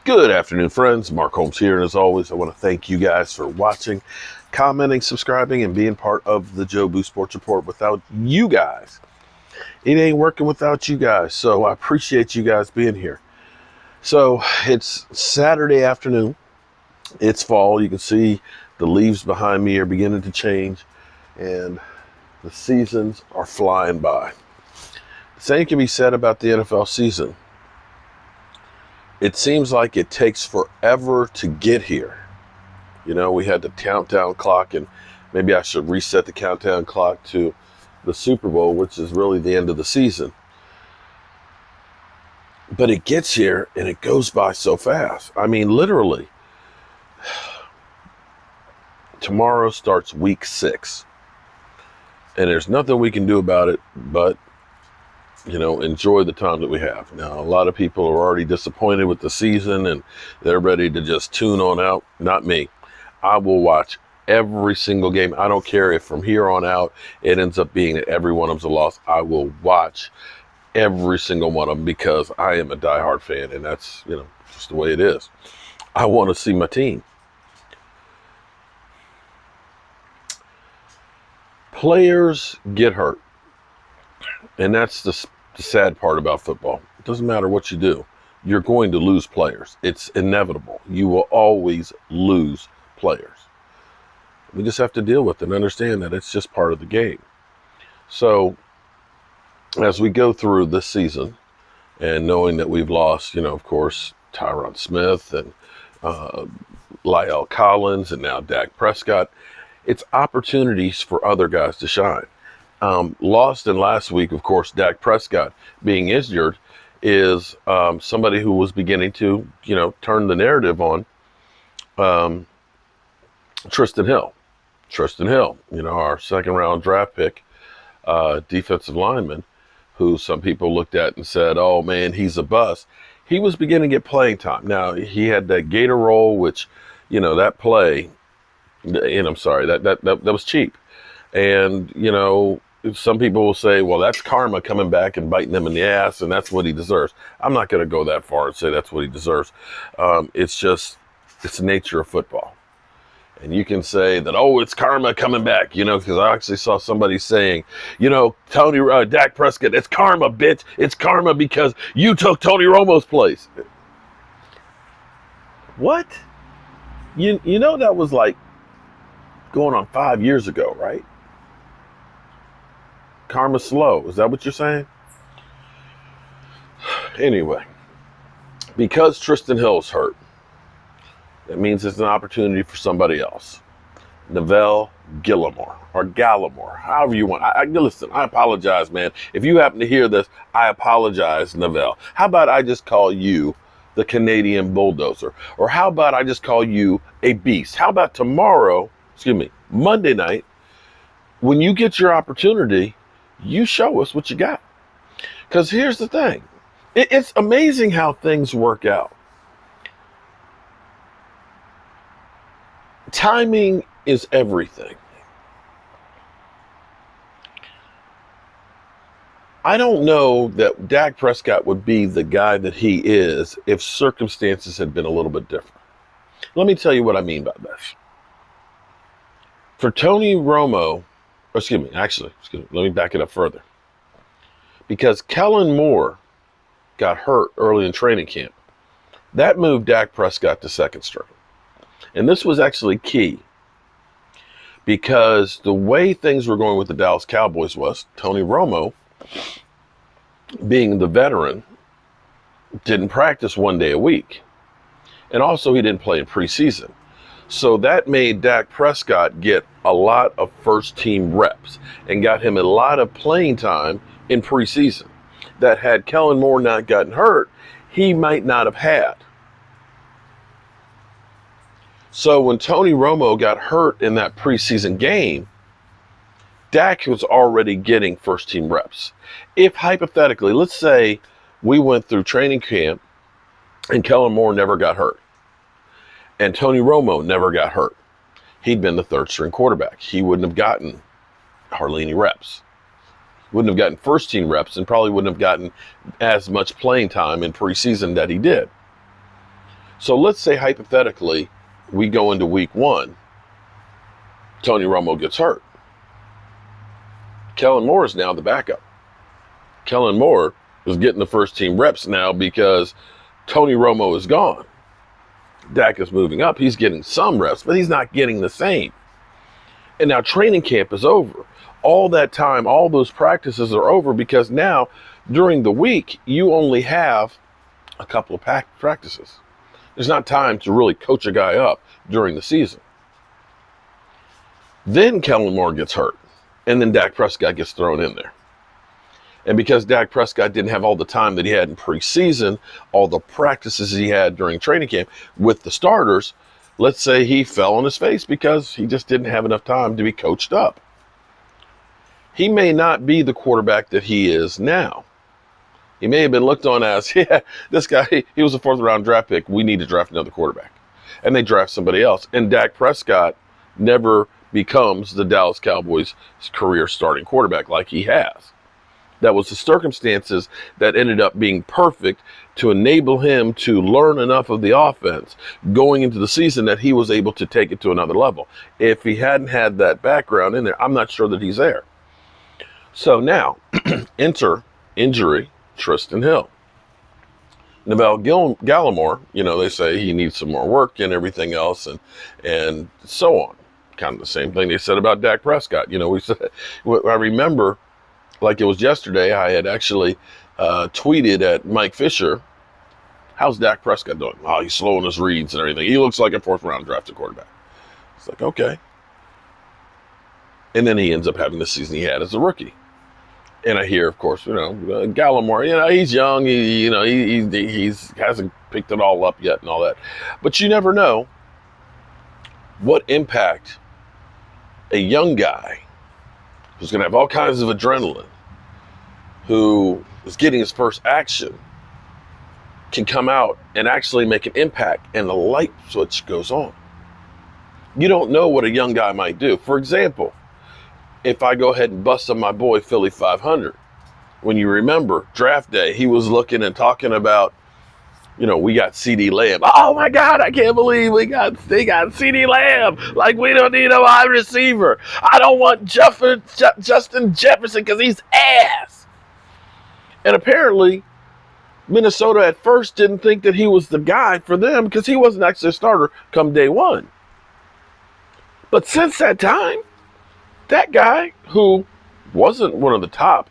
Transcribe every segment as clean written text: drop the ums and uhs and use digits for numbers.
Good afternoon, friends. Mark Holmes here, and as always, I want to thank you guys for watching, commenting, subscribing, and being part of the Joe Boo Sports Report. Without you guys, it ain't working without you guys, so I appreciate you guys being here. So, it's Saturday afternoon. It's fall. You can see the leaves behind me are beginning to change, and the seasons are flying by. The same can be said about the NFL season. It seems like it takes forever to get here. You know, we had the countdown clock, and maybe I should reset the countdown clock to the Super Bowl, which is really the end of the season. But it gets here and it goes by so fast. I mean, literally, tomorrow starts week 6. And there's nothing we can do about it but enjoy the time that we have. Now, a lot of people are already disappointed with the season and they're ready to just tune on out. Not me. I will watch every single game. I don't care if from here on out it ends up being that every one of them's a loss. I will watch every single one of them because I am a diehard fan, and that's, just the way it is. I want to see my team. Players get hurt. And that's the sad part about football. It doesn't matter what you do. You're going to lose players. It's inevitable. You will always lose players. We just have to deal with it and understand that it's just part of the game. So, as we go through this season, and knowing that we've lost, of course, Tyron Smith and Lyle Collins and now Dak Prescott, it's opportunities for other guys to shine. Lost in last week, of course, Dak Prescott being injured is somebody who was beginning to, turn the narrative on Tristan Hill. Tristan Hill, our second round draft pick, defensive lineman, who some people looked at and said, oh man, he's a bust. He was beginning to get playing time. Now, he had that gator roll, which, that play, and I'm sorry, that was cheap. And, some people will say, well, that's karma coming back and biting them in the ass, and that's what he deserves. I'm not going to go that far and say that's what he deserves. It's the nature of football. And you can say that, oh, it's karma coming back, because I actually saw somebody saying, Dak Prescott, it's karma, bitch. It's karma because you took Tony Romo's place. What? That was like going on 5 years ago, right? Karma's slow. Is that what you're saying? Anyway, because Tristan Hill's hurt, that means it's an opportunity for somebody else. Neville Gallimore, or Gallimore, however you want. Listen, I apologize, man. If you happen to hear this, I apologize, Neville. How about I just call you the Canadian bulldozer? Or how about I just call you a beast? How about Monday night, when you get your opportunity, you show us what you got. Because here's the thing. It's amazing how things work out. Timing is everything. I don't know that Dak Prescott would be the guy that he is if circumstances had been a little bit different. Let me tell you what I mean by this. For Tony Romo, let me back it up further. Because Kellen Moore got hurt early in training camp. That moved Dak Prescott to second string. And this was actually key. Because the way things were going with the Dallas Cowboys was Tony Romo, being the veteran, didn't practice one day a week. And also he didn't play in preseason. So that made Dak Prescott get a lot of first-team reps and got him a lot of playing time in preseason that had Kellen Moore not gotten hurt, he might not have had. So when Tony Romo got hurt in that preseason game, Dak was already getting first-team reps. If hypothetically, let's say we went through training camp and Kellen Moore never got hurt, and Tony Romo never got hurt, he'd been the third-string quarterback. He wouldn't have gotten hardly any reps. Wouldn't have gotten first-team reps and probably wouldn't have gotten as much playing time in preseason that he did. So let's say hypothetically, we go into week 1, Tony Romo gets hurt. Kellen Moore is now the backup. Kellen Moore is getting the first team reps now because Tony Romo is gone. Dak is moving up. He's getting some reps, but he's not getting the same. And now training camp is over. All that time, all those practices are over because now during the week, you only have a couple of practices. There's not time to really coach a guy up during the season. Then Kellen Moore gets hurt, and then Dak Prescott gets thrown in there. And because Dak Prescott didn't have all the time that he had in preseason, all the practices he had during training camp with the starters, let's say he fell on his face because he just didn't have enough time to be coached up. He may not be the quarterback that he is now. He may have been looked on as, yeah, this guy, he was a 4th round draft pick. We need to draft another quarterback. And they draft somebody else. And Dak Prescott never becomes the Dallas Cowboys' career starting quarterback like he has. That was the circumstances that ended up being perfect to enable him to learn enough of the offense going into the season that he was able to take it to another level. If he hadn't had that background in there, I'm not sure that he's there. So now, enter injury Tristan Hill. Neville Gallimore, they say he needs some more work and everything else and so on. Kind of the same thing they said about Dak Prescott. We said, I remember like it was yesterday, I had actually tweeted at Mike Fisher, how's Dak Prescott doing? Oh, he's slow in his reads and everything. He looks like a 4th round drafted quarterback. It's like, okay. And then he ends up having the season he had as a rookie. And I hear, of course, Gallimore, he's young, he hasn't picked it all up yet and all that. But you never know what impact a young guy who's going to have all kinds of adrenaline, who is getting his first action, can come out and actually make an impact, and the light switch goes on. You don't know what a young guy might do. For example, if I go ahead and bust on my boy Philly 500, when you remember draft day, he was looking and talking about, we got CD Lamb. Oh my God, I can't believe they got CD Lamb. Like, we don't need a wide receiver. I don't want Justin Jefferson because he's ass. And apparently, Minnesota at first didn't think that he was the guy for them because he wasn't actually a starter come day 1. But since that time, that guy who wasn't one of the top,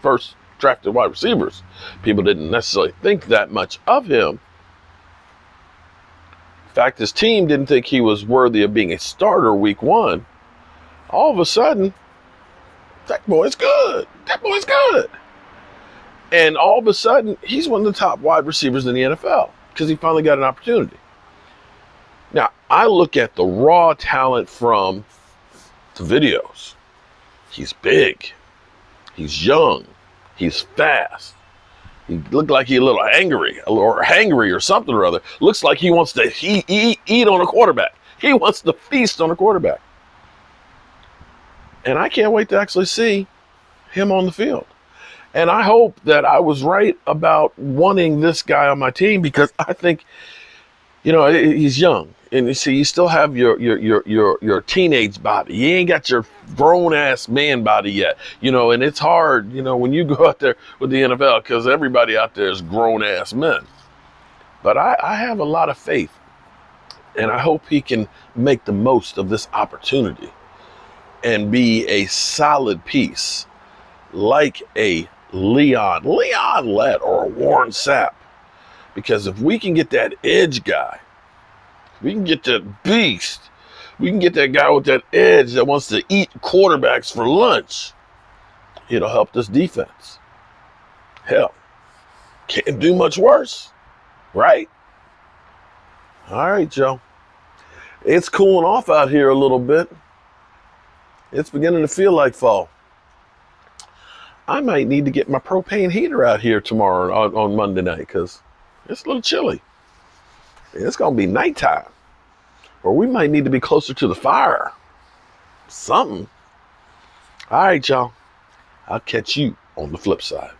first drafted wide receivers, people didn't necessarily think that much of him. In fact, his team didn't think he was worthy of being a starter week 1. All of a sudden, that boy's good. That boy's good. And all of a sudden, he's one of the top wide receivers in the NFL because he finally got an opportunity. Now, I look at the raw talent from the videos. He's big. He's young. He's fast. He looked like he's a little angry or hangry or something or other. Looks like he wants to eat on a quarterback. He wants to feast on a quarterback. And I can't wait to actually see him on the field. And I hope that I was right about wanting this guy on my team because I think, he's young. And you see, you still have your teenage body. You ain't got your grown-ass man body yet. And it's hard, when you go out there with the NFL because everybody out there is grown-ass men. But I have a lot of faith. And I hope he can make the most of this opportunity and be a solid piece like a Leon Lett or a Warren Sapp. Because if we can get that edge guy, we can get that beast, we can get that guy with that edge that wants to eat quarterbacks for lunch, it'll help this defense. Hell, can't do much worse, right? All right, Joe. It's cooling off out here a little bit. It's beginning to feel like fall. I might need to get my propane heater out here tomorrow on Monday night because it's a little chilly. It's going to be nighttime. Or we might need to be closer to the fire. Something. All right, y'all. I'll catch you on the flip side.